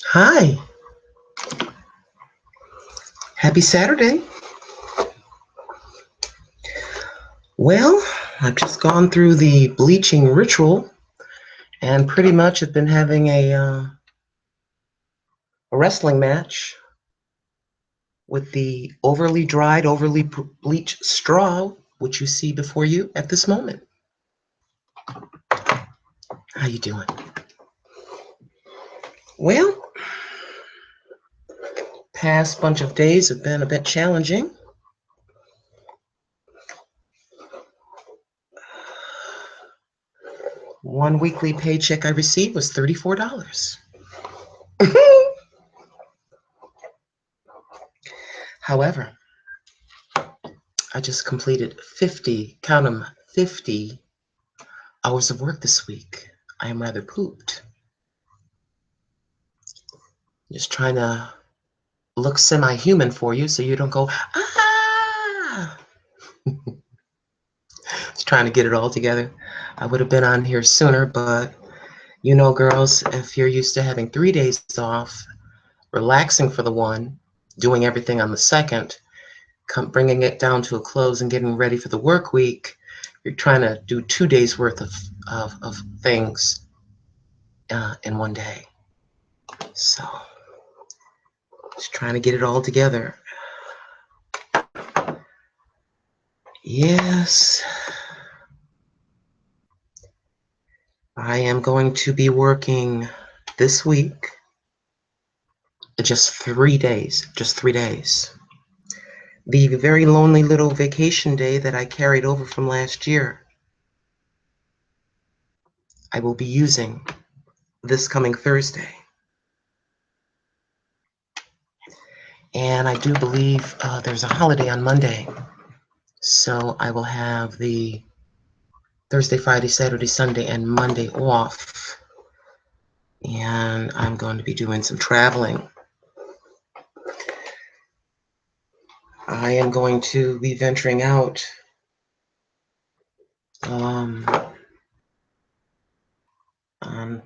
Hi, happy Saturday. Well, I've just gone through the bleaching ritual and pretty much have been having a wrestling match with the overly dried, overly bleached straw, which you see before you at this moment. How you doing? Well, past bunch of days have been a bit challenging. One weekly paycheck I received was $34. However, I just completed 50, count them, 50 hours of work this week. I am rather pooped. Just trying to look semi-human for you so you don't go, ah! Just trying to get it all together. I would have been on here sooner, but you know, girls, if you're used to having 3 days off, relaxing for the one, doing everything on the second, bringing it down to a close and getting ready for the work week, you're trying to do 2 days worth of things in one day. So, just trying to get it all together. Yes, I am going to be working this week just 3 days, just 3 days. The very lonely little vacation day that I carried over from last year, I will be using this coming Thursday. And I do believe there's a holiday on Monday. So I will have the Thursday, Friday, Saturday, Sunday, and Monday off. And I'm going to be doing some traveling. I am going to be venturing out on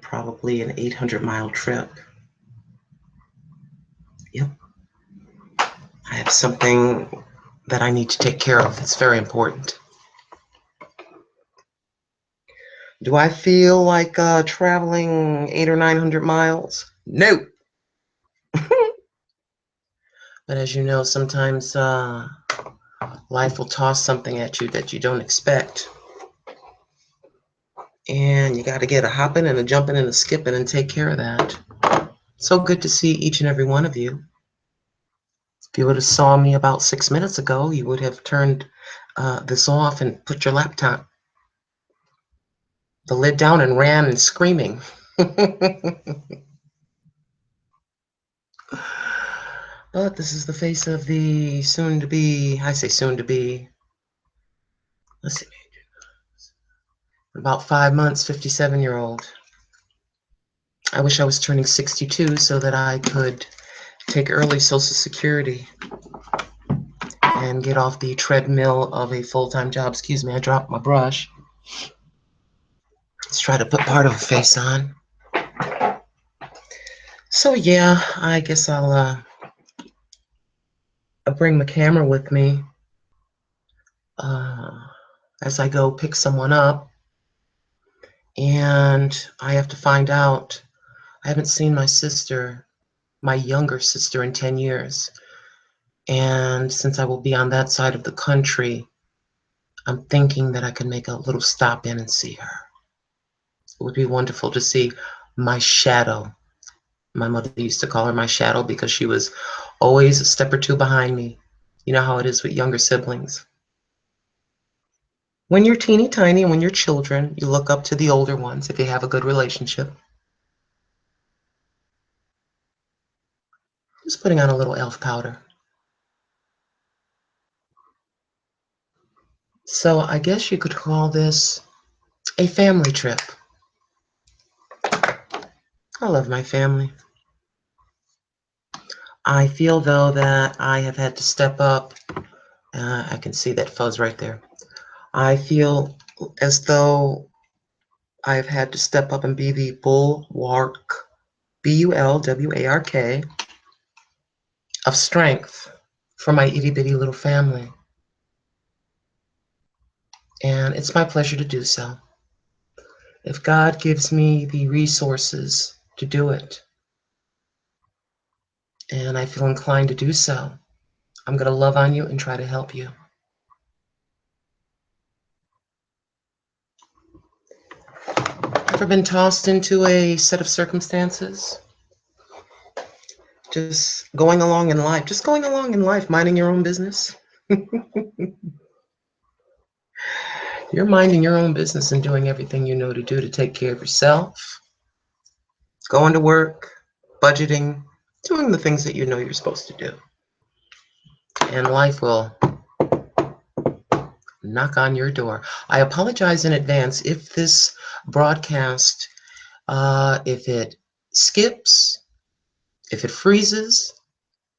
probably an 800-mile trip. Yep. I have something that I need to take care of. It's very important. Do I feel like traveling 800 or 900 miles? No. But as you know, sometimes life will toss something at you that you don't expect. And you got to get a hopping and a jumping and a skipping and take care of that. So good to see each and every one of you. If you would have saw me about 6 minutes ago, you would have turned this off and put your laptop, the lid down, and ran and screaming. But this is the face of the soon-to-be, I say soon-to-be, let's see, about 5 months, 57-year-old. I wish I was turning 62 so that I could take early Social Security and get off the treadmill of a full-time job. Excuse me, I dropped my brush. Let's try to put part of a face on. So yeah, I guess I'll bring my camera with me as I go pick someone up. And I have to find out. I haven't seen my sister, my younger sister, in 10 years. And since I will be on that side of the country, I'm thinking that I could make a little stop in and see her. It would be wonderful to see my shadow. My mother used to call her my shadow because she was always a step or two behind me. You know how it is with younger siblings. When you're teeny tiny and when you're children, you look up to the older ones if you have a good relationship. Just putting on a little elf powder. So I guess you could call this a family trip. I love my family. I feel, though, that I have had to step up. I can see that fuzz right there. I feel as though I've had to step up and be the bulwark BULWARK, of strength for my itty bitty little family. And it's my pleasure to do so. If God gives me the resources to do it, and I feel inclined to do so, I'm going to love on you and try to help you. Ever been tossed into a set of circumstances? Just going along in life, minding your own business. You're minding your own business and doing everything you know to do to take care of yourself, going to work, budgeting, doing the things that you know you're supposed to do. And life will knock on your door. I apologize in advance if this broadcast, if it skips, if it freezes.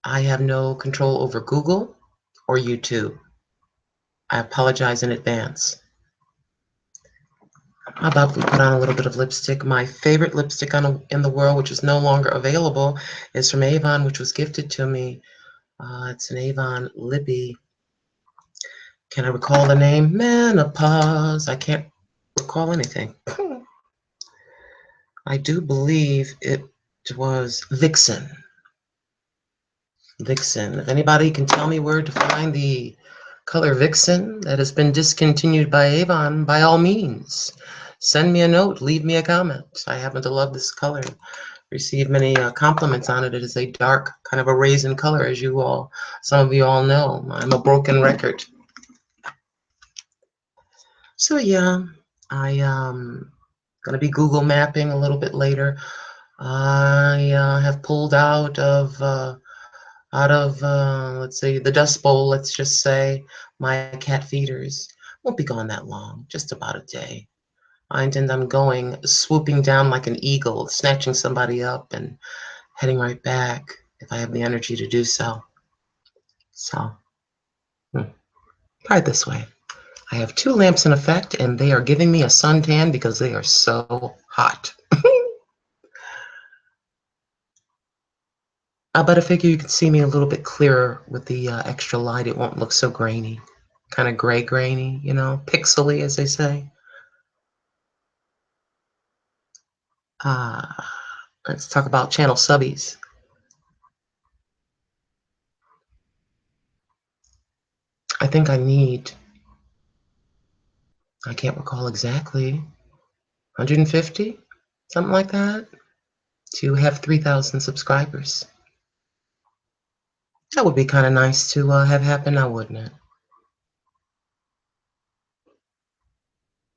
I have no control over Google or YouTube. I apologize in advance. How about we put on a little bit of lipstick? My favorite lipstick in the world, which is no longer available, is from Avon, which was gifted to me. It's an Avon Lippy. Can I recall the name? Menopause. I can't recall anything. I do believe it was Vixen. Vixen. If anybody can tell me where to find the color Vixen that has been discontinued by Avon, by all means, send me a note, leave me a comment. I happen to love this color. Received many compliments on it. It is a dark, kind of a raisin color, as some of you all know. I'm a broken record. So yeah, I gonna be Google mapping a little bit later. I have pulled out of let's say the Dust Bowl, let's just say, my cat feeders. Won't be gone that long, just about a day. I intend on going, swooping down like an eagle, snatching somebody up and heading right back if I have the energy to do so. So, try it this way. I have 2 lamps in effect, and they are giving me a suntan because they are so hot. But I figure you can see me a little bit clearer with the extra light. It won't look so grainy. Kind of gray-grainy, you know, pixely, as they say. Let's talk about channel subbies. I think I can't recall exactly, 150, something like that, to have 3,000 subscribers. That would be kind of nice to have happen now, wouldn't it?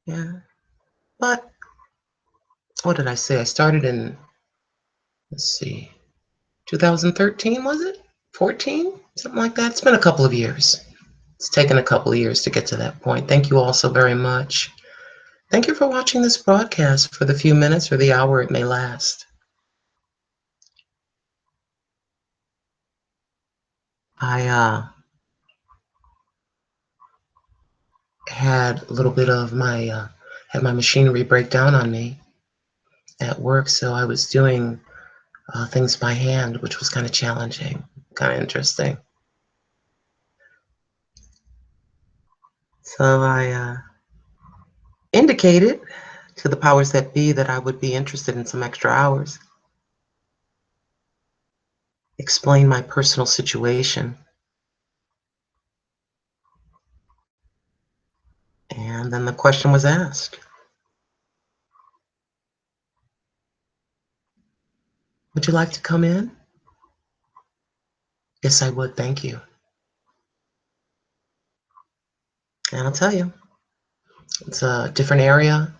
Yeah. But what did I say? I started in, let's see, 2013, was it? 14? Something like that. It's been a couple of years. It's taken a couple of years to get to that point. Thank you all so very much. Thank you for watching this broadcast for the few minutes or the hour it may last. I had a little bit of had my machinery break down on me at work, so I was doing things by hand, which was kind of challenging, kind of interesting. So I indicated to the powers that be that I would be interested in some extra hours. Explain my personal situation. And then the question was asked. Would you like to come in? Yes, I would. Thank you. And I'll tell you, it's a different area.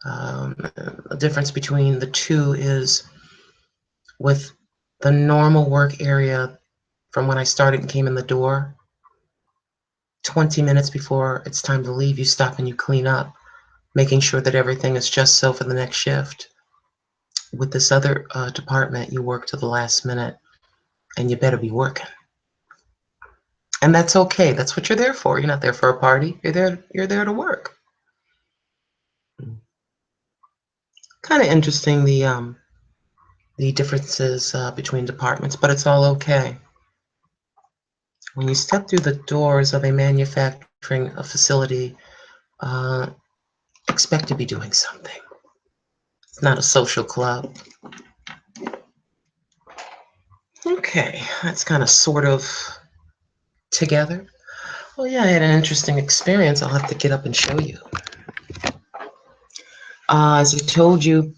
The difference between the two is with the normal work area from when I started and came in the door, 20 minutes before it's time to leave, you stop and you clean up, making sure that everything is just so for the next shift. With this other department, you work to the last minute, and you better be working. And that's okay. That's what you're there for. You're not there for a party. You're there to work. Kind of interesting, the the differences between departments, but it's all okay. When you step through the doors of a manufacturing facility, uh, expect to be doing something. It's not a social club. Okay, that's kind of sort of together. Well, yeah, I had an interesting experience. I'll have to get up and show you. As I told you,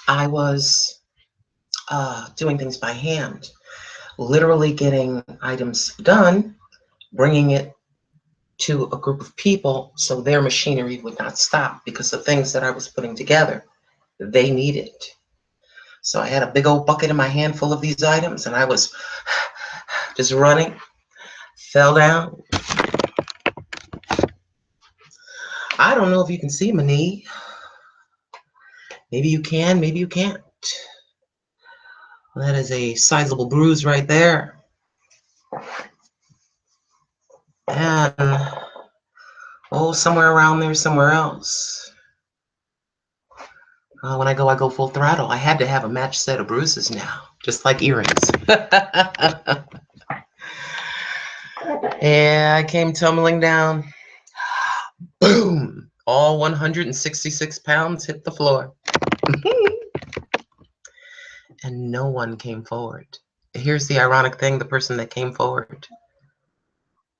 I was doing things by hand, literally getting items done, bringing it to a group of people so their machinery would not stop because the things that I was putting together, they needed. So I had a big old bucket in my hand full of these items, and I was just running, fell down. I don't know if you can see my knee. Maybe you can, maybe you can't. That is a sizable bruise right there. And, oh, somewhere around there, somewhere else. When I go full throttle. I had to have a matched set of bruises now, just like earrings. Yeah, I came tumbling down. Boom! All 166 pounds hit the floor. And no one came forward. Here's the ironic thing, the person that came forward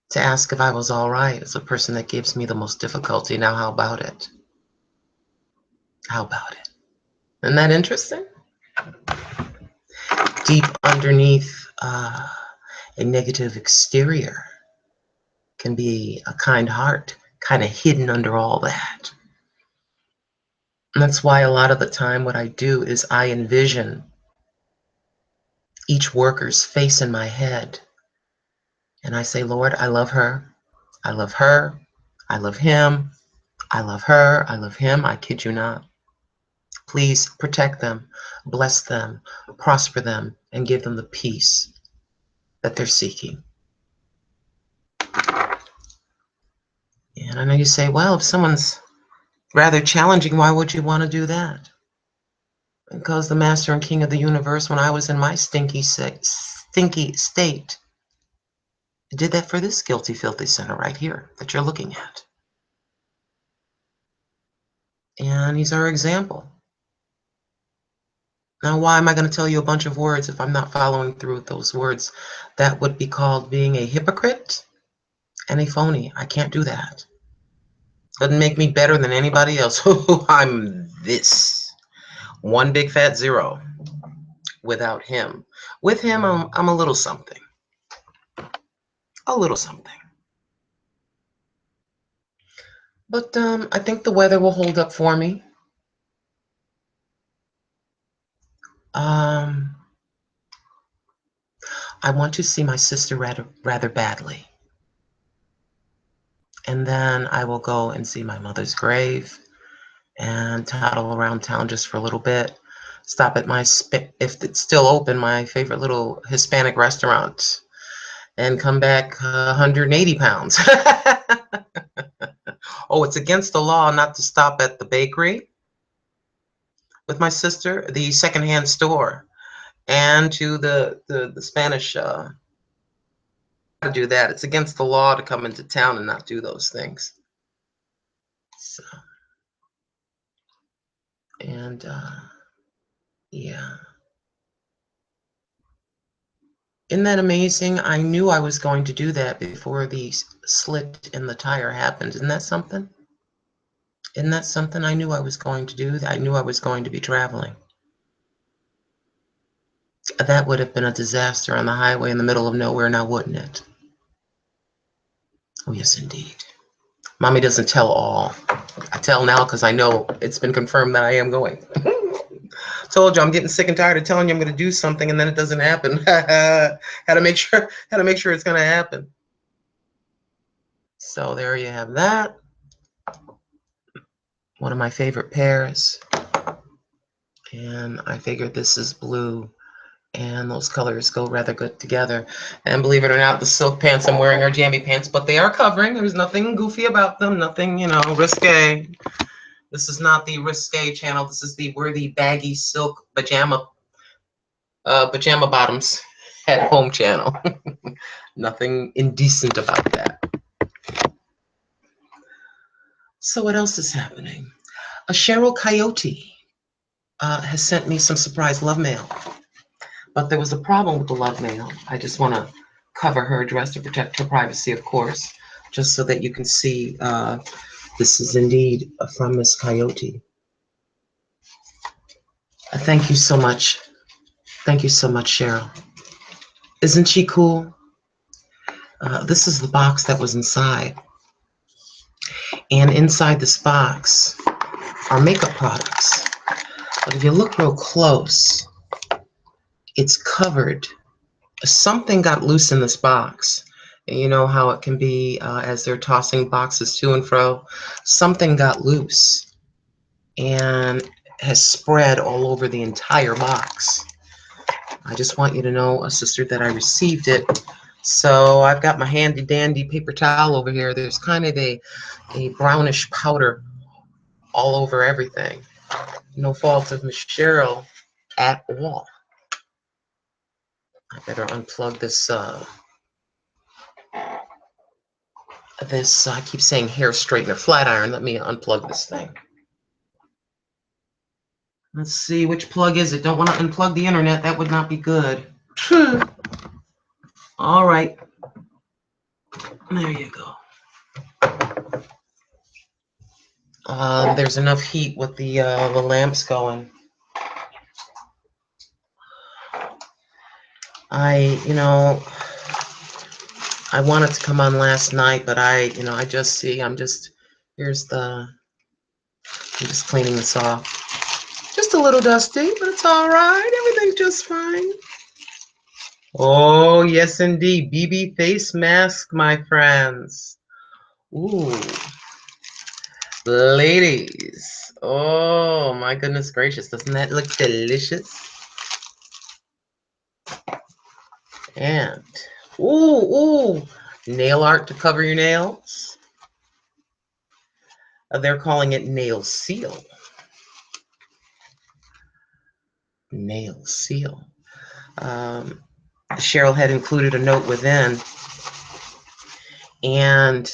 to ask if I was all right is the person that gives me the most difficulty. Now, how about it? How about it? Isn't that interesting? Deep underneath a negative exterior can be a kind heart, kind of hidden under all that. And that's why a lot of the time what I do is I envision each worker's face in my head. And I say, Lord, I love her. I love her. I love him. I love her. I love him. I kid you not. Please protect them, bless them, prosper them, and give them the peace that they're seeking. And I know you say, well, if someone's rather challenging, why would you want to do that? Because the master and king of the universe, when I was in my stinky state, did that for this guilty, filthy sinner right here that you're looking at. And he's our example. Now, why am I going to tell you a bunch of words if I'm not following through with those words? That would be called being a hypocrite and a phony. I can't do that. Doesn't make me better than anybody else. I'm this. One big fat zero. Without him. With him, I'm a little something. A little something. But I think the weather will hold up for me. I want to see my sister rather badly. And then I will go and see my mother's grave and toddle around town just for a little bit. Stop at if it's still open, my favorite little Hispanic restaurant, and come back 180 pounds. Oh, it's against the law not to stop at the bakery with my sister, the secondhand store, and to the Spanish. To do that, it's against the law to come into town and not do those things. So, and yeah. Isn't that amazing? I knew I was going to do that before the slit in the tire happened. Isn't that something? Isn't that something? I knew I was going to do that. I knew I was going to be traveling. That would have been a disaster on the highway in the middle of nowhere now, wouldn't it? Oh, yes, indeed. Mommy doesn't tell all. I tell now because I know it's been confirmed that I am going. Told you I'm getting sick and tired of telling you I'm going to do something and then it doesn't happen. Had to make sure it's going to happen. So there you have that. One of my favorite pairs. And I figured this is blue and those colors go rather good together. And believe it or not, the silk pants I'm wearing are jammy pants, but they are covering. There's nothing goofy about them, nothing, risque. This is not the risque channel. This is the wear the baggy silk pajama bottoms at home channel. Nothing indecent about that. So what else is happening? A Cheryl Coyote has sent me some surprise love mail. But there was a problem with the love mail. I just want to cover her address to protect her privacy, of course, just so that you can see this is indeed from Miss Coyote. Thank you so much. Thank you so much, Cheryl. Isn't she cool? This is the box that was inside. And inside this box are makeup products. But if you look real close, it's covered. Something got loose in this box. You know how it can be as they're tossing boxes to and fro. Something got loose and has spread all over the entire box. I just want you to know, sister, that I received it. So I've got my handy dandy paper towel over here. There's kind of a brownish powder all over everything. No fault of Miss Cheryl at all. I better unplug this I keep saying hair straightener, flat iron. Let me unplug this thing. Let's see, which plug is it? Don't want to unplug the internet. That would not be good. All right. There you go. There's enough heat with the lamps going. I wanted to come on last night, but I'm just cleaning this off. Just a little dusty, but it's all right. Everything's just fine. Oh, yes, indeed. BB face mask, my friends. Ooh. Ladies. Oh, my goodness gracious. Doesn't that look delicious? And, ooh, nail art to cover your nails. They're calling it nail seal. Nail seal. Cheryl had included a note within, and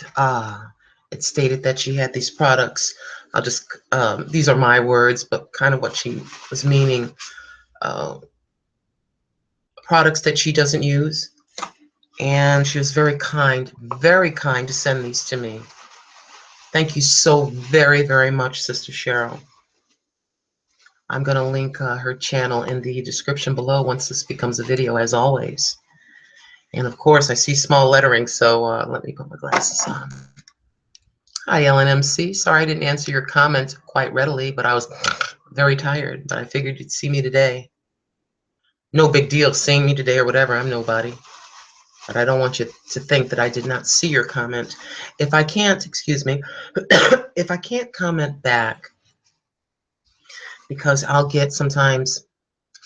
it stated that she had these products. I'll just, these are my words, but kind of what she was meaning. Products that she doesn't use. And she was very kind to send these to me. Thank you so very, very much, Sister Cheryl. I'm going to link her channel in the description below once this becomes a video, as always. And of course, I see small lettering, so let me put my glasses on. Hi, LNMC. Sorry I didn't answer your comment quite readily, but I was very tired. But I figured you'd see me today. No big deal seeing me today or whatever. I'm nobody. But I don't want you to think that I did not see your comment. If I can't, excuse me, if I can't comment back, because I'll get sometimes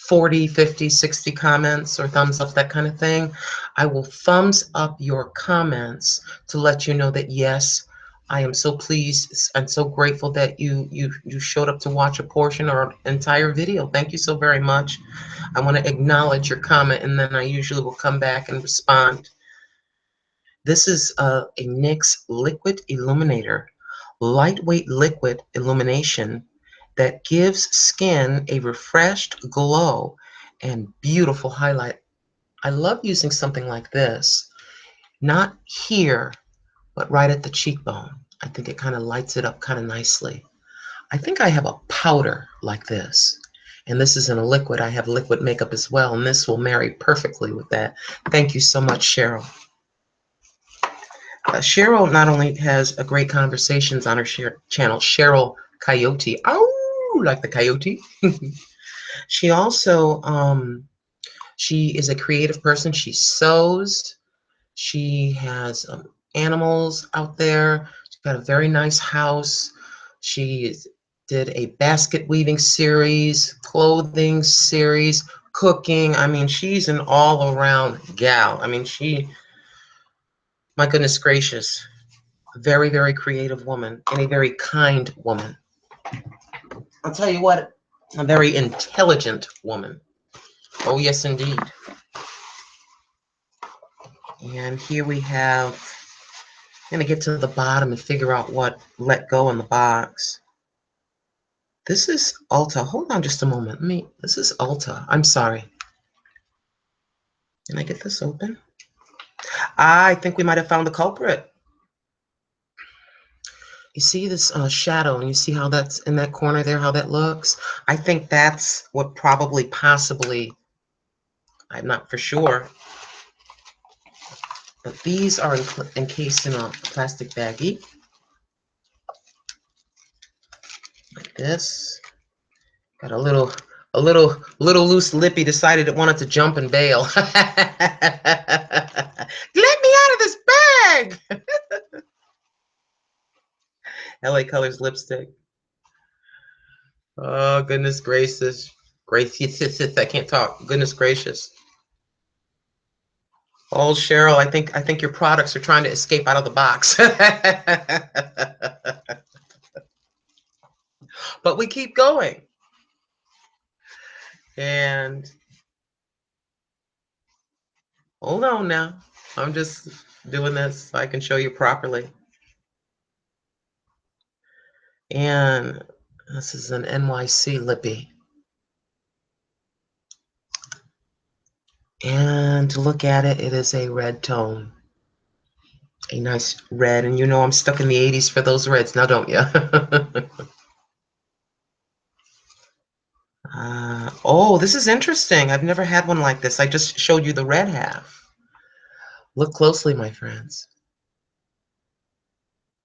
40, 50, 60 comments or thumbs up, that kind of thing, I will thumbs up your comments to let you know that, yes, I am so pleased and so grateful that you showed up to watch a portion or an entire video. Thank you so very much. I want to acknowledge your comment, and then I usually will come back and respond. This is a NYX Liquid Illuminator, lightweight liquid illumination that gives skin a refreshed glow and beautiful highlight. I love using something like this, not here, but right at the cheekbone. I think it kind of lights it up kind of nicely. I think I have a powder like this, and this is in a liquid. I have liquid makeup as well, and this will marry perfectly with that. Thank you so much, Cheryl. Cheryl not only has a great conversations on her channel, Cheryl Coyote, oh, like the coyote. She also, she is a creative person. She sews. She has animals out there. She's got a very nice house. She did a basket weaving series, clothing series, cooking. I mean, she's an all-around gal. I mean, my goodness gracious, very, very creative woman and a very kind woman. I'll tell you what, a very intelligent woman. Oh, yes, indeed. And here we have, I'm going to get to the bottom and figure out what let go in the box. This is Ulta. Hold on just a moment. This is Ulta. I'm sorry. Can I get this open? I think we might have found the culprit. You see this shadow, and you see how that's in that corner there, how that looks? I think that's what probably, possibly, I'm not for sure, but these are encased in a plastic baggie, like this. Got a little loose lippy decided it wanted to jump and bail. Let me out of this bag! LA Colors lipstick. Oh, goodness gracious. Gracious, I can't talk. Goodness gracious. Oh, Cheryl, I think your products are trying to escape out of the box. But we keep going. And hold on now. I'm just doing this so I can show you properly. And this is an NYC lippy. And to look at it, it is a red tone. A nice red. And you know I'm stuck in the 80s for those reds now, don't you? Oh, this is interesting. I've never had one like this. I just showed you the red half. Look closely, my friends.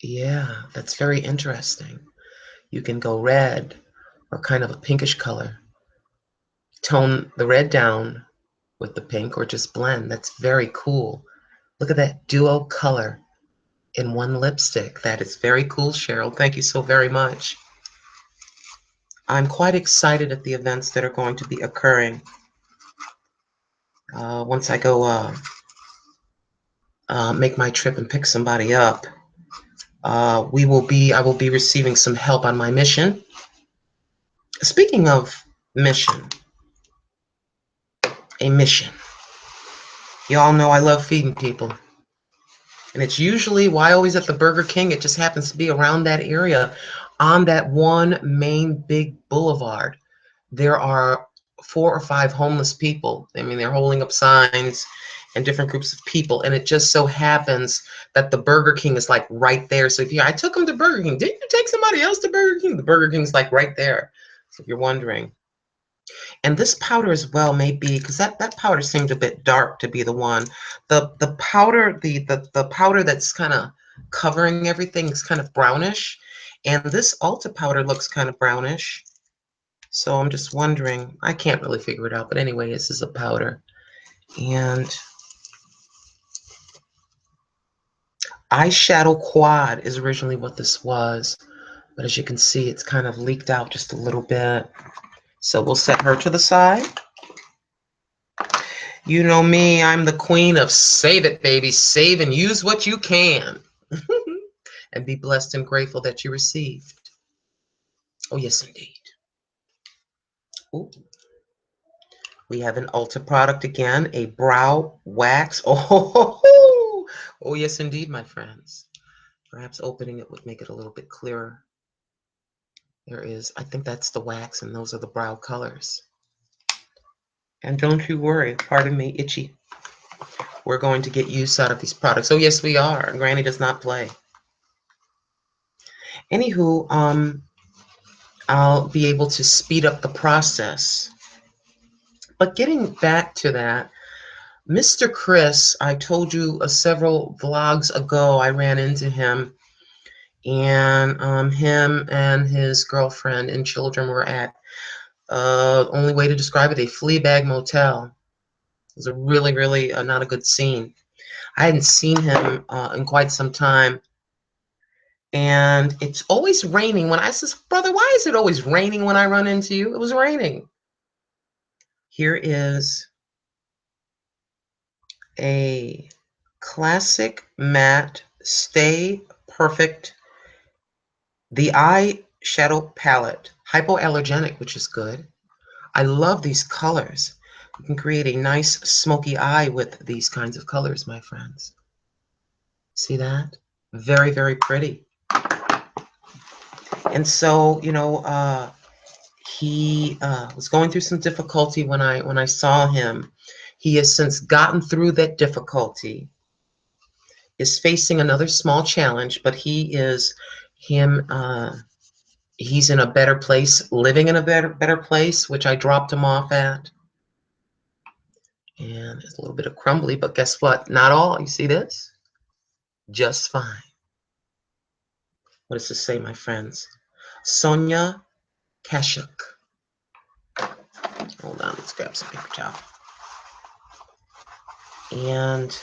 Yeah, that's very interesting. You can go red or kind of a pinkish color. Tone the red down with the pink or just blend. That's very cool. Look at that duo color in one lipstick. That is very cool, Cheryl. Thank you so very much. I'm quite excited at the events that are going to be occurring. Once I go make my trip and pick somebody up, I will be receiving some help on my mission. Speaking of mission, a mission. Y'all know I love feeding people. And it's usually, why always at the Burger King? It just happens to be around that area on that one main big boulevard. There are 4 or 5 homeless people. I mean, they're holding up signs and different groups of people. And it just so happens that the Burger King is like right there. So if I took them to Burger King, didn't you take somebody else to Burger King? The Burger King's like right there. So if you're wondering. And this powder as well may be, because that powder seemed a bit dark to be the one. The powder, the powder that's kind of covering everything is kind of brownish. And this Ulta powder looks kind of brownish. So I'm just wondering, I can't really figure it out, but anyway, this is a powder. And eyeshadow quad is originally what this was. But as you can see, it's kind of leaked out just a little bit. So we'll set her to the side. You know me, I'm the queen of save it, baby. Save and use what you can. And be blessed and grateful that you received. Oh, yes, indeed. Ooh. We have an Ulta product again, a brow wax. Oh, oh, yes, indeed, my friends. Perhaps opening it would make it a little bit clearer. There is, I think that's the wax, and those are the brow colors. And don't you worry, pardon me, itchy. We're going to get use out of these products. Oh, yes, we are. Granny does not play. Anywho, I'll be able to speed up the process. But getting back to that, Mr. Chris, I told you several vlogs ago, I ran into him, and him and his girlfriend and children were at, only way to describe it, a flea bag motel. It was a really, really not a good scene. I hadn't seen him in quite some time. And it's always raining. When I says, brother, why is it always raining when I run into you? It was raining. Here is a classic matte Stay Perfect. The eye shadow palette. Hypoallergenic, which is good. I love these colors. You can create a nice smoky eye with these kinds of colors, my friends. See that? Very, very pretty. And so, he was going through some difficulty when I saw him. He has since gotten through that difficulty, is facing another small challenge, but he's in a better place, living in a better place, which I dropped him off at. And it's a little bit of crumbly, but guess what? Not all. You see this? Just fine. What does this say, my friends? Sonia Kashuk. Hold on, let's grab some paper towel. And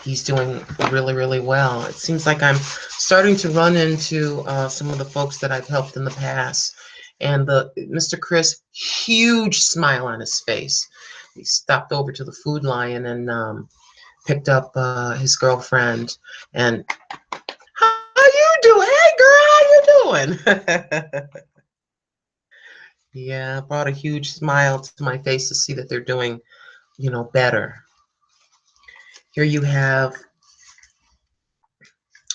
he's doing really, really well. It seems like I'm starting to run into some of the folks that I've helped in the past. And Mr. Chris, huge smile on his face. He stopped over to the Food Lion and picked up his girlfriend. And how you doing? Hey, girl, how you doing? Yeah, brought a huge smile to my face to see that they're doing, better. Here you have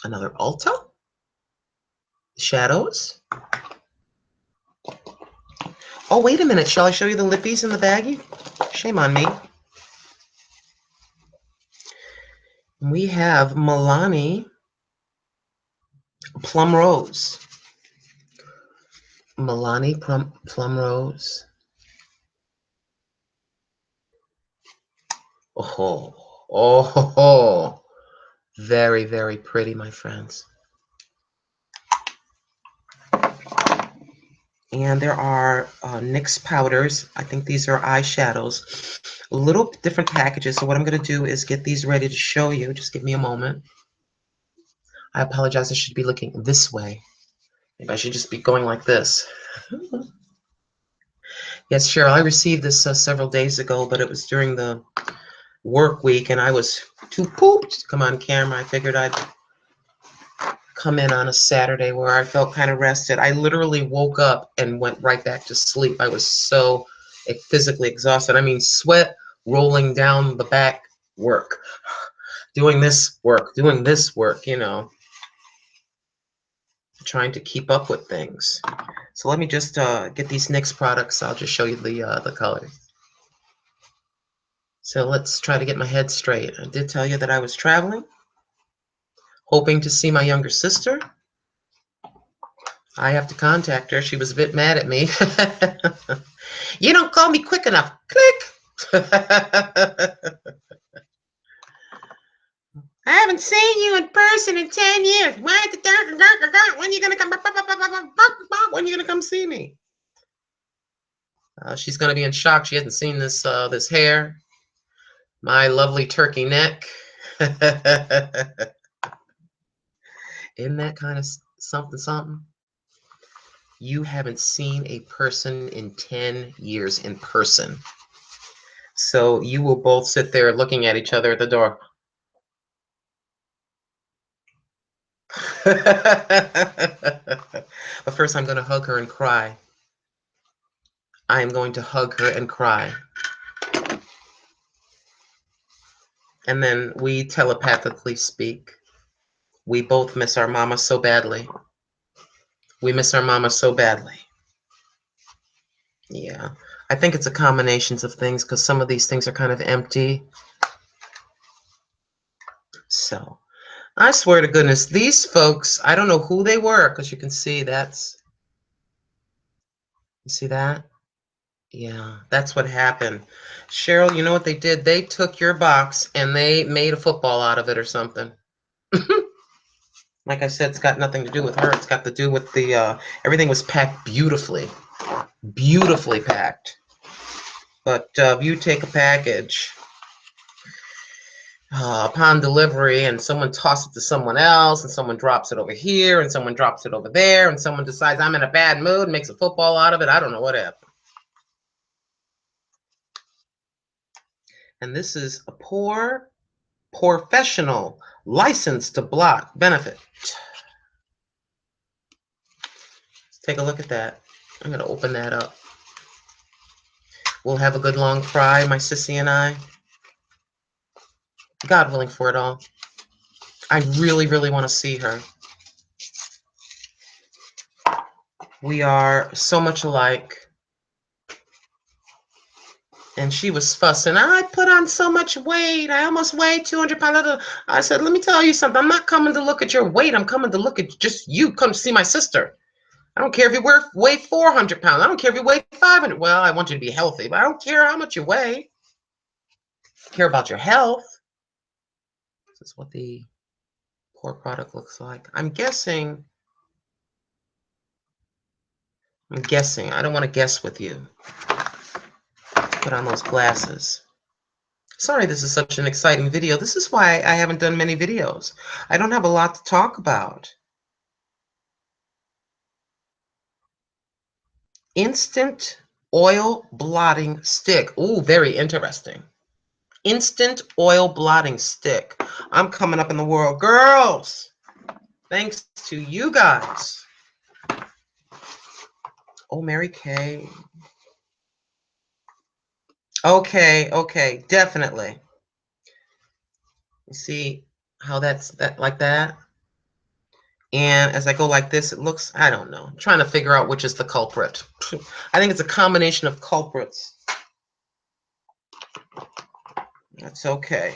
another Ulta. Shadows. Oh, wait a minute. Shall I show you the lippies in the baggie? Shame on me. We have Milani Plum Rose. Milani Plum Rose. Oh, oh, very, very pretty, my friends. And there are NYX powders. I think these are eyeshadows. A little different packages. So what I'm going to do is get these ready to show you. Just give me a moment. I apologize. I should be looking this way. Maybe I should just be going like this. Yes, Cheryl, I received this several days ago, but it was during the work week, and I was too pooped to come on camera. I figured I'd come in on a Saturday where I felt kind of rested. I literally woke up and went right back to sleep. I was so physically exhausted. I mean, sweat rolling down the back, work, doing this work, trying to keep up with things. So let me just get these NYX products. I'll just show you the colors. So let's try to get my head straight. I did tell you that I was traveling, hoping to see my younger sister. I have to contact her. She was a bit mad at me. You don't call me quick enough. Click. I haven't seen you in person in 10 years. When are you gonna come? When are you gonna come see me? She's gonna be in shock. She hasn't seen this hair, my lovely turkey neck. Isn't that kind of something? You haven't seen a person in 10 years in person. So you will both sit there looking at each other at the door. But first, I'm going to hug her and cry. I am going to hug her and cry. And then we telepathically speak. We both miss our mama so badly. We miss our mama so badly. Yeah. I think it's a combination of things because some of these things are kind of empty. So I swear to goodness, these folks, I don't know who they were because you can see you see that? Yeah, that's what happened. Cheryl, you know what they did? They took your box and they made a football out of it or something. Like I said, it's got nothing to do with her. It's got to do with everything was packed beautifully. Beautifully packed. But if you take a package upon delivery and someone tosses it to someone else and someone drops it over here and someone drops it over there and someone decides I'm in a bad mood, makes a football out of it, I don't know what happened. And this is a poor professional licensed to block benefit. Take a look at that. I'm going to open that up. We'll have a good long cry, my sissy and I. God willing for it all. I really, really want to see her. We are so much alike. And she was fussing. I put on so much weight. I almost weighed 200 pounds. I said, let me tell you something. I'm not coming to look at your weight. I'm coming to look at just you. Come to see my sister. I don't care if you weigh 400 pounds. I don't care if you weigh 500. Well, I want you to be healthy, but I don't care how much you weigh. I care about your health. This is what the poor product looks like. I'm guessing. I don't want to guess with you. Put on those glasses. Sorry, this is such an exciting video. This is why I haven't done many videos. I don't have a lot to talk about. Instant oil blotting stick. Ooh, very interesting. Instant oil blotting stick. I'm coming up in the world, girls. Thanks to you guys. Oh, Mary Kay. Okay, definitely. You see how that's like that? And as I go like this, it looks, I don't know. I'm trying to figure out which is the culprit. I think it's a combination of culprits. That's okay.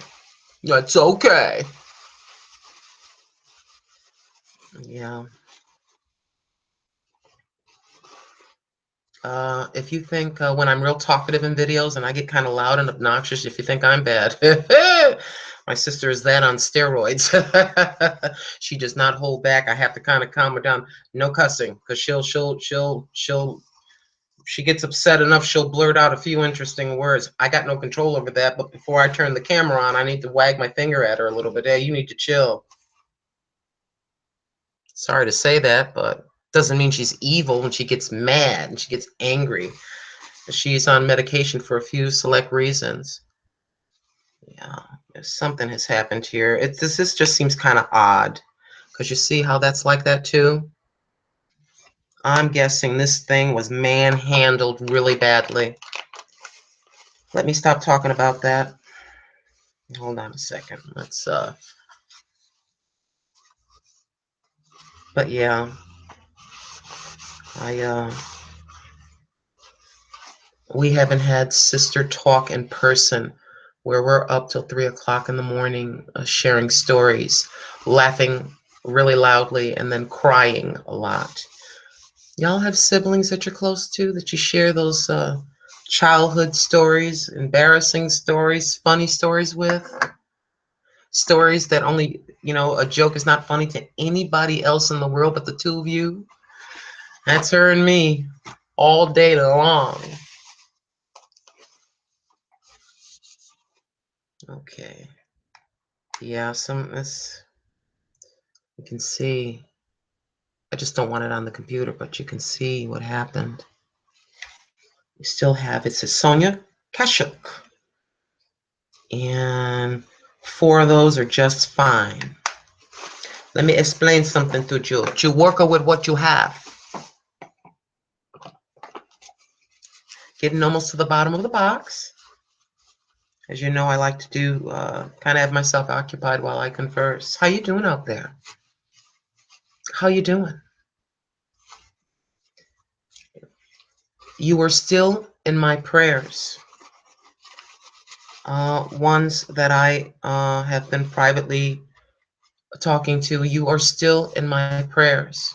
That's okay. Yeah. If you think when I'm real talkative in videos and I get kind of loud and obnoxious, if you think I'm bad, my sister is that on steroids. She does not hold back. I have to kind of calm her down. No cussing, because she gets upset enough, she'll blurt out a few interesting words. I got no control over that, but before I turn the camera on, I need to wag my finger at her a little bit. Hey, you need to chill. Sorry to say that, but doesn't mean she's evil when she gets mad and she gets angry. She's on medication for a few select reasons. Yeah, something has happened here. This just seems kind of odd, because you see how that's like that too? I'm guessing this thing was manhandled really badly. Let me stop talking about that. Hold on a second. Let's but yeah, we haven't had sister talk in person where we're up till 3 o'clock in the morning sharing stories, laughing really loudly, and then crying a lot. Y'all have siblings that you're close to, that you share those childhood stories, embarrassing stories, funny stories with? Stories that only, a joke is not funny to anybody else in the world but the two of you? That's her and me all day long. Okay. Yeah, this you can see. I just don't want it on the computer, but you can see what happened. You still have, it says Sonia Kashuk. And 4 of those are just fine. Let me explain something to you. You work with what you have. Getting almost to the bottom of the box. As you know, I like to do, kind of have myself occupied while I converse. How you doing out there? How you doing? You are still in my prayers. Ones that I have been privately talking to, you are still in my prayers.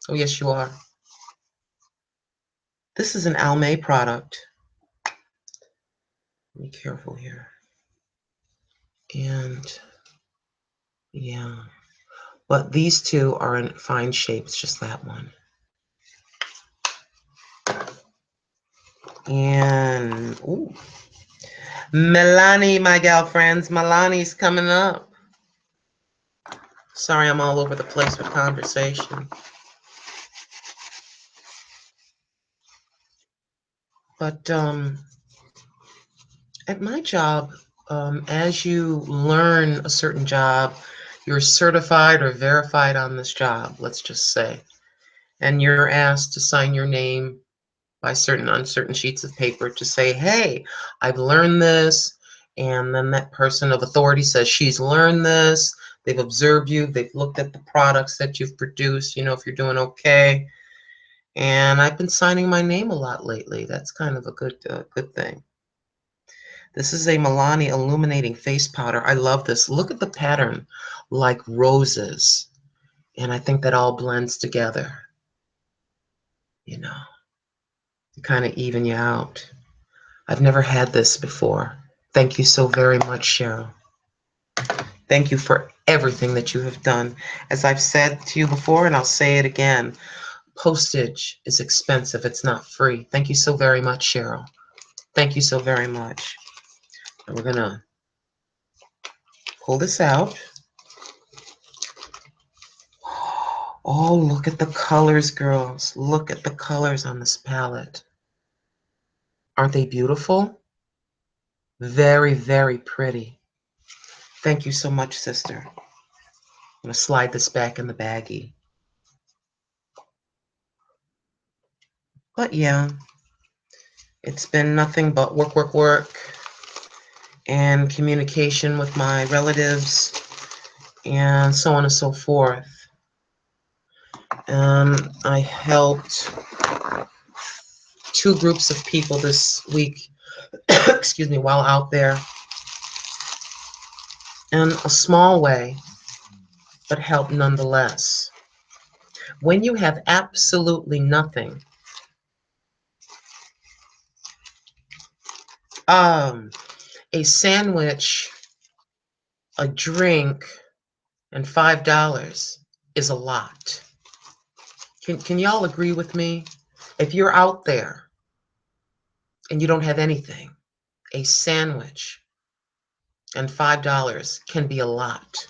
Oh, yes, you are. This is an Almay product. Be careful here. And yeah, but these two are in fine shape. It's just that one. And ooh, Melanie, my gal friends, Melanie's coming up. Sorry, I'm all over the place with conversation. But at my job, as you learn a certain job, you're certified or verified on this job, let's just say. and you're asked to sign your name by on certain sheets of paper to say, hey, I've learned this. And then that person of authority says she's learned this. They've observed you. They've looked at the products that you've produced, if you're doing okay. And I've been signing my name a lot lately. That's kind of a good thing. This is a Milani Illuminating Face Powder. I love this. Look at the pattern, like roses. And I think that all blends together, to kind of even you out. I've never had this before. Thank you so very much, Cheryl. Thank you for everything that you have done. As I've said to you before, and I'll say it again, postage is expensive. It's not free. Thank you so very much, Cheryl. Thank you so very much. And we're going to pull this out. Oh, look at the colors, girls. Look at the colors on this palette. Aren't they beautiful? Very, very pretty. Thank you so much, sister. I'm going to slide this back in the baggie. But yeah, it's been nothing but work, work, work, and communication with my relatives, and so on and so forth. I helped 2 groups of people this week, excuse me, while out there, in a small way, but help nonetheless. When you have absolutely nothing, a sandwich, a drink, and $5 is a lot. Can y'all agree with me? If you're out there and you don't have anything, a sandwich and $5 can be a lot.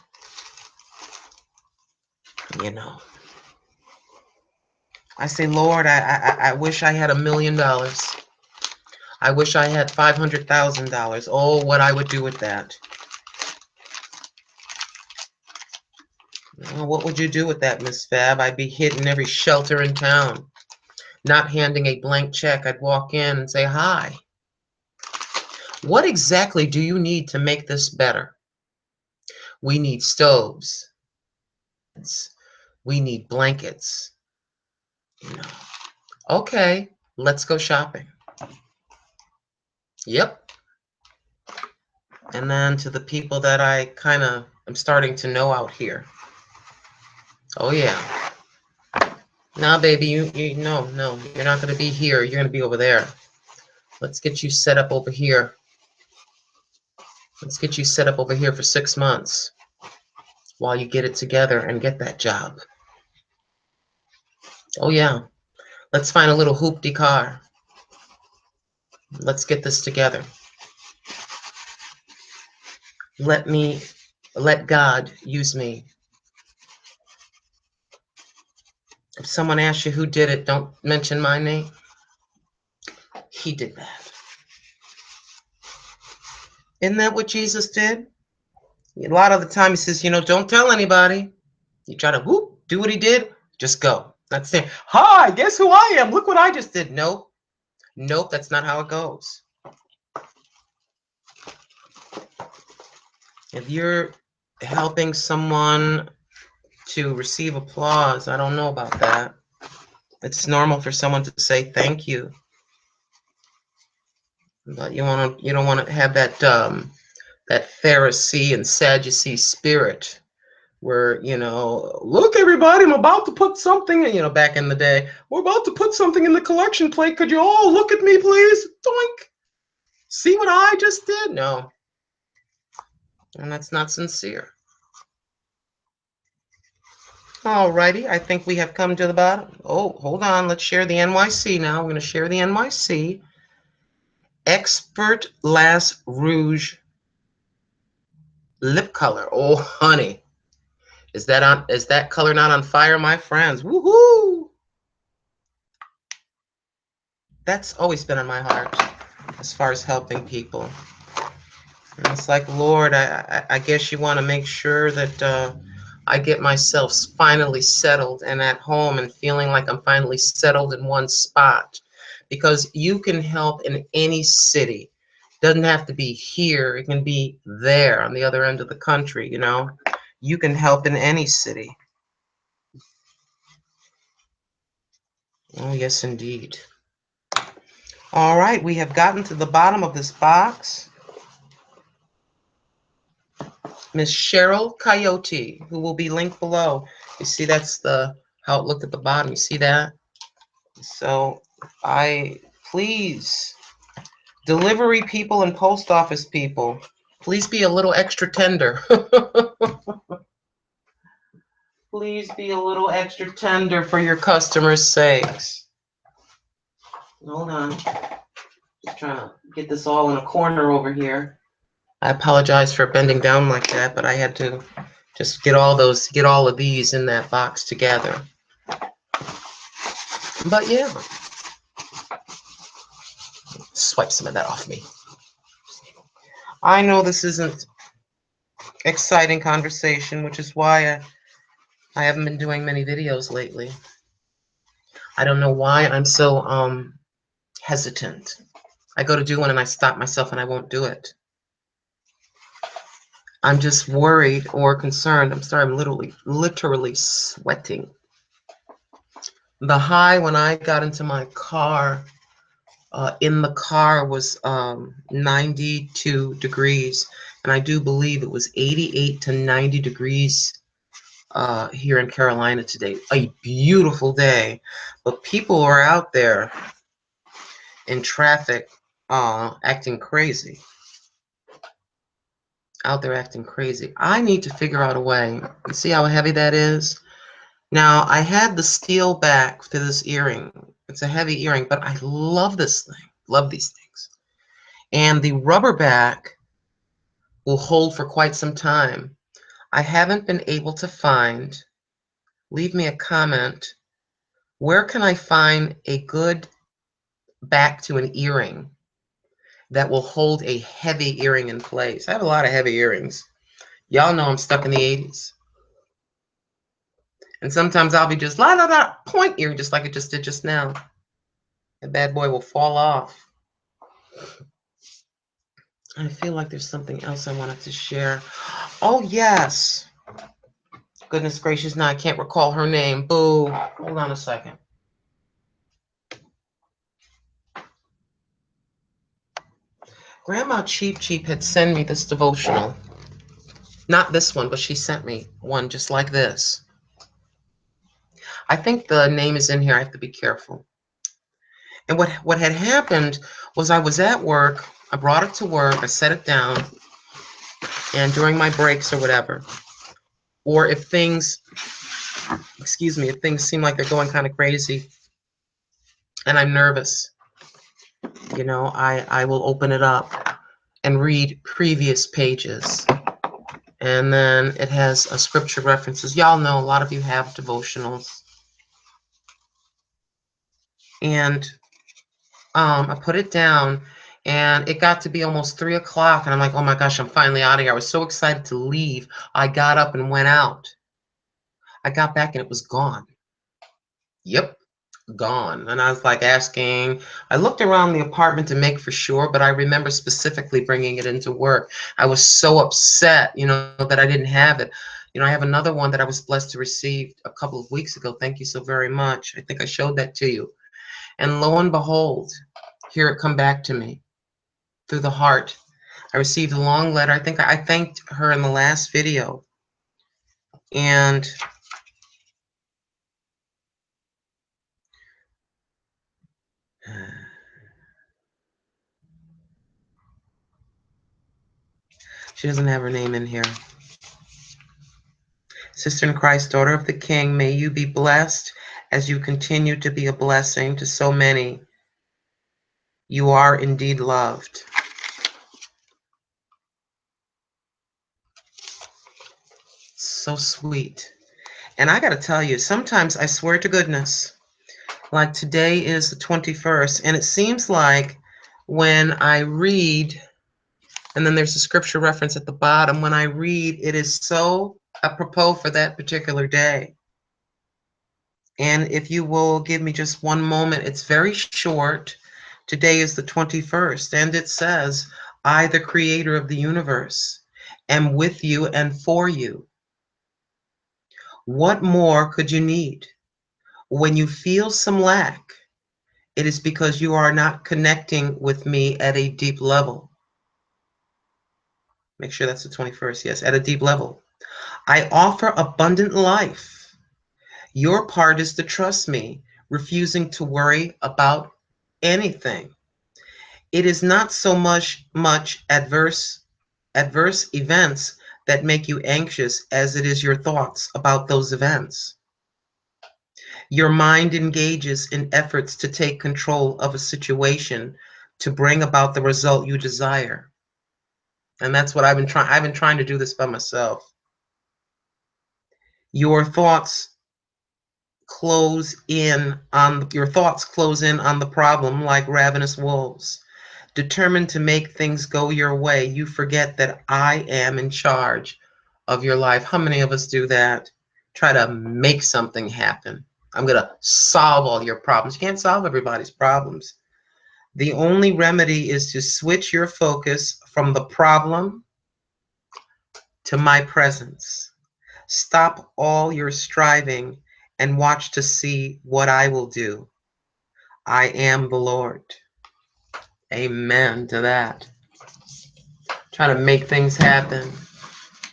I say, Lord, I wish I had $1 million. I wish I had $500,000. Oh, what I would do with that. Well, what would you do with that, Miss Fab? I'd be hitting every shelter in town, not handing a blank check. I'd walk in and say, hi. What exactly do you need to make this better? We need stoves. We need blankets. Okay, let's go shopping. Yep. And then to the people that I kind of am starting to know out here. Oh, yeah. Nah, baby, no, you're not going to be here. You're going to be over there. Let's get you set up over here. Let's get you set up over here for 6 months while you get it together and get that job. Oh, yeah. Let's find a little hoopty car. Let's get this together. Let God use me. If someone asks you who did it, don't mention my name. He did that. Isn't that what Jesus did? A lot of the time he says, don't tell anybody. You try to do what he did, just go. That's it. Hi, guess who I am? Look what I just did. Nope, that's not how it goes. If you're helping someone to receive applause, I don't know about that. It's normal for someone to say thank you, but you don't want to have that Pharisee and Sadducee spirit where, look, everybody, I'm about to put something in, back in the day, we're about to put something in the collection plate. Could you all look at me, please? Doink. See what I just did? No. And that's not sincere. Alrighty, I think we have come to the bottom. Oh, hold on. Let's share the NYC now. I'm going to share the NYC. Expert Lash Rouge lip color. Oh, honey. Is that color not on fire, my friends? Woohoo! That's always been on my heart as far as helping people. And it's like, Lord, I guess you want to make sure that I get myself finally settled and at home and feeling like I'm finally settled in one spot. Because you can help in any city. Doesn't have to be here. It can be there on the other end of the country, you know. You can help in any city. Oh, yes, indeed. All right, we have gotten to the bottom of this box. Miss Cheryl Coyote, who will be linked below. You see, that's the how it looked at the bottom. You see that? So please, delivery people and post office people, please be a little extra tender. Please be a little extra tender for your customers' sakes. Hold on. Just trying to get this all in a corner over here. I apologize for bending down like that, but I had to just get all of these in that box together. But yeah, swipe some of that off me. I know this isn't exciting conversation, which is why I haven't been doing many videos lately. I don't know why I'm so hesitant. I go to do one and I stop myself and I won't do it. I'm just worried or concerned. I'm sorry, I'm literally sweating. The high when I got into my car, in the car was 92 degrees. And I do believe it was 88 to 90 degrees here in Carolina today. A beautiful day. But people are out there in traffic acting crazy. Out there acting crazy. I need to figure out a way. You see how heavy that is? Now, I had the steel back to this earring. It's a heavy earring, but I love this thing. Love these things. And the rubber back will hold for quite some time. I haven't been able to find, leave me a comment, where can I find a good back to an earring that will hold a heavy earring in place? I have a lot of heavy earrings. Y'all know I'm stuck in the 80s. And sometimes I'll be just la la la point earring, just like it just did just now. That bad boy will fall off. I feel like there's something else I wanted to share. Oh, yes. Goodness gracious, now I can't recall her name. Boo. Hold on a second. Grandma Cheap Cheap had sent me this devotional. Not this one, but she sent me one just like this. I think the name is in here. I have to be careful. And what had happened was I was at work. I brought it to work. I set it down. And during my breaks or whatever, or if things, excuse me, if things seem like they're going kind of crazy and I'm nervous, you know, I will open it up and read previous pages. And then it has a scripture references. Y'all know a lot of you have devotionals. And I put it down and it got to be almost 3 o'clock. And I'm like, oh my gosh, I'm finally out of here. I was so excited to leave. I got up and went out. I got back and it was gone. Yep, gone. And I was like asking, I looked around the apartment to make for sure, but I remember specifically bringing it into work. I was so upset, you know, that I didn't have it. You know, I have another one that I was blessed to receive a couple of weeks ago. Thank you so very much. I think I showed that to you. And lo and behold, here it come back to me through the heart. I received a long letter. I think I thanked her in the last video. And she doesn't have her name in here. Sister in Christ, daughter of the King, may you be blessed as you continue to be a blessing to so many. You are indeed loved. So sweet. And I got to tell you, sometimes I swear to goodness, like today is the 21st, and it seems like when I read, and then there's a scripture reference at the bottom, when I read, it is so apropos for that particular day. And if you will give me just one moment, it's very short. Today is the 21st, and it says, I, the creator of the universe, am with you and for you. What more could you need? When you feel some lack, it is because you are not connecting with me at a deep level. Make sure that's the 21st. Yes, at a deep level. I offer abundant life. Your part is to trust me, refusing to worry about anything. It is not so much adverse events that make you anxious as it is your thoughts about those events. Your mind engages in efforts to take control of a situation to bring about the result you desire. And that's what I've been trying to do this by myself. Your thoughts your thoughts close in on the problem like ravenous wolves. Determined to make things go your way, you forget that I am in charge of your life. How many of us do that? Try to make something happen. I'm going to solve all your problems. You can't solve everybody's problems. The only remedy is to switch your focus from the problem to my presence. Stop all your striving and watch to see what I will do. I am the Lord. Amen to that. Trying to make things happen.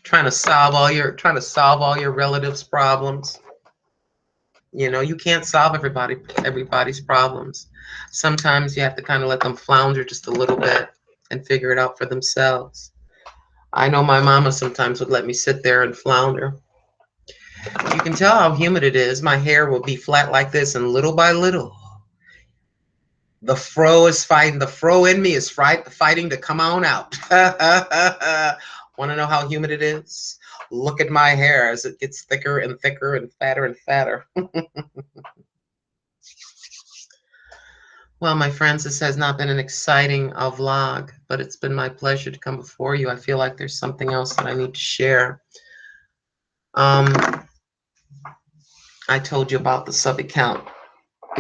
Trying to solve all your relatives' problems. You know, you can't solve everybody's problems. Sometimes you have to kind of let them flounder just a little bit and figure it out for themselves. I know my mama sometimes would let me sit there and flounder. You can tell how humid it is. My hair will be flat like this, and little by little, the fro is fighting. The fro in me is fighting to come on out. Want to know how humid it is? Look at my hair as it gets thicker and thicker and fatter and fatter. Well, my friends, this has not been an exciting vlog, but it's been my pleasure to come before you. I feel like there's something else that I need to share. I told you about the sub account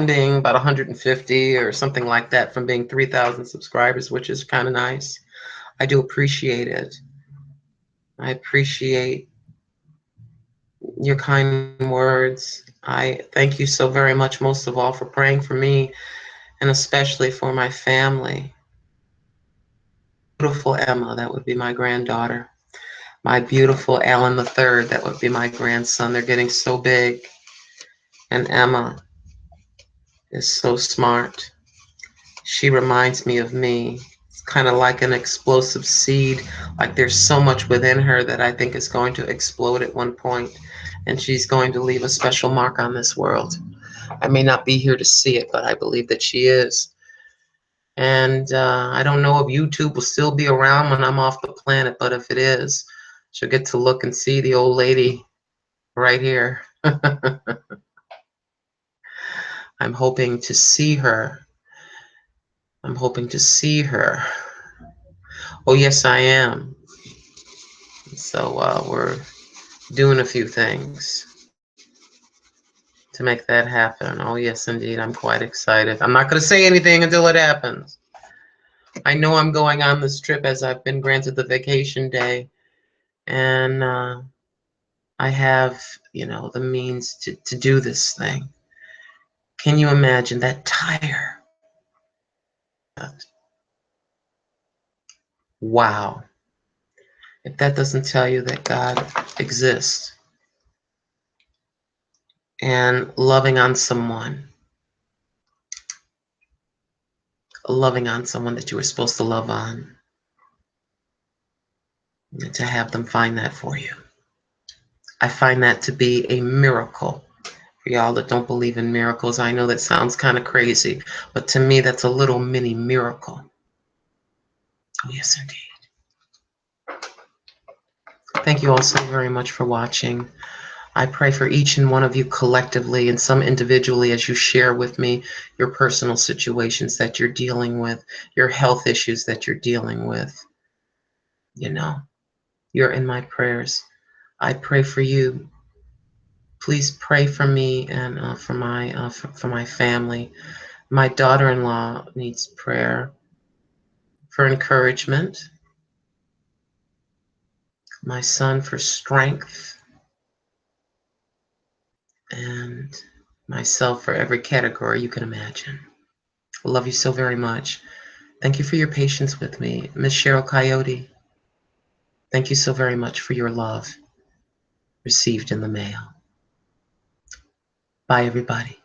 being about 150 or something like that from being 3,000 subscribers, which is kind of nice. I do appreciate it. I appreciate your kind words. I thank you so very much, most of all, for praying for me and especially for my family. Beautiful Emma, that would be my granddaughter. My beautiful Alan III, that would be my grandson. They're getting so big. And Emma is so smart. She reminds me of me. It's kind of like an explosive seed. Like there's so much within her that I think is going to explode at one point, and she's going to leave a special mark on this world. I may not be here to see it, but I believe that she is. And I don't know if YouTube will still be around when I'm off the planet, but if it is, she'll get to look and see the old lady right here. I'm hoping to see her. I'm hoping to see her. Oh, yes, I am. So we're doing a few things to make that happen. Oh, yes, indeed. I'm quite excited. I'm not going to say anything until it happens. I know I'm going on this trip as I've been granted the vacation day. And I have, the means to do this thing. Can you imagine that tire? Wow. If that doesn't tell you that God exists and loving on someone that you were supposed to love on, and to have them find that for you. I find that to be a miracle. For y'all that don't believe in miracles, I know that sounds kind of crazy, but to me, that's a little mini miracle. Oh, yes, indeed. Thank you all so very much for watching. I pray for each and one of you collectively and some individually as you share with me your personal situations that you're dealing with, your health issues that you're dealing with. You're in my prayers. I pray for you. Please pray for me and for my family. My daughter-in-law needs prayer for encouragement. My son for strength, and myself for every category you can imagine. I love you so very much. Thank you for your patience with me. Miss Cheryl Coyote, thank you so very much for your love received in the mail. Bye, everybody.